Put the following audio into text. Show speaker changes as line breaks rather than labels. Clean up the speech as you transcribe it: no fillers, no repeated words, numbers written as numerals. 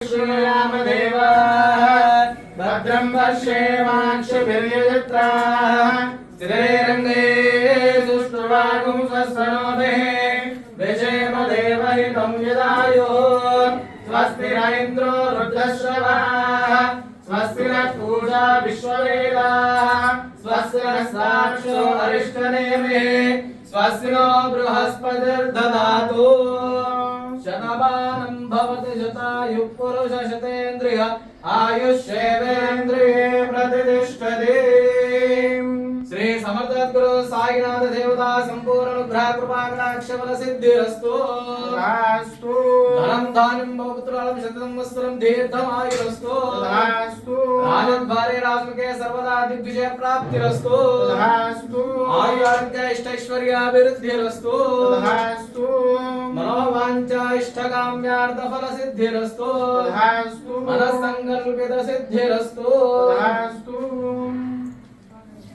श्रीरामदेवा भद्रं पश्येमाक्षभिर्यजत्राः स्थिरैरङ्गे सुष्ठुवागुंसस्तनोभिः विषेम देवहितं यदायुः स्वस्ति न इन्द्रो रुद्रश्रवाः स्वस्ति नः पूषा विश्ववेदाः स्वस्ति नः साक्षो अरिष्टनेमिः स्वस्ति नो बृहस्पतिर्दधातु शतमानं भवति शतायुः पुरुषः शतेन्द्रिय आयुष्येवेन्द्रिये प्रतिष्ठति। श्री समर्थ गुरु साईनाथ देवता संपूर्ण अनुग्रह कृपा कटाक्ष बल सिद्धिरस्तु। धनं धान्यं बहुपुत्राणां शततं वस्त्रं दीर्घमायुरस्तु। राजद्वारे राजमुखे सर्वदा दिग्विजय प्राप्तिरस्तु। आयुरारोग्य इष्टैश्वर्याभिवृद्धिरस्तु। मनोवाञ्छा इष्टकाम्यार्थ फल सिद्धिरस्तु। मनस्संकल्पित सिद्धिरस्तु।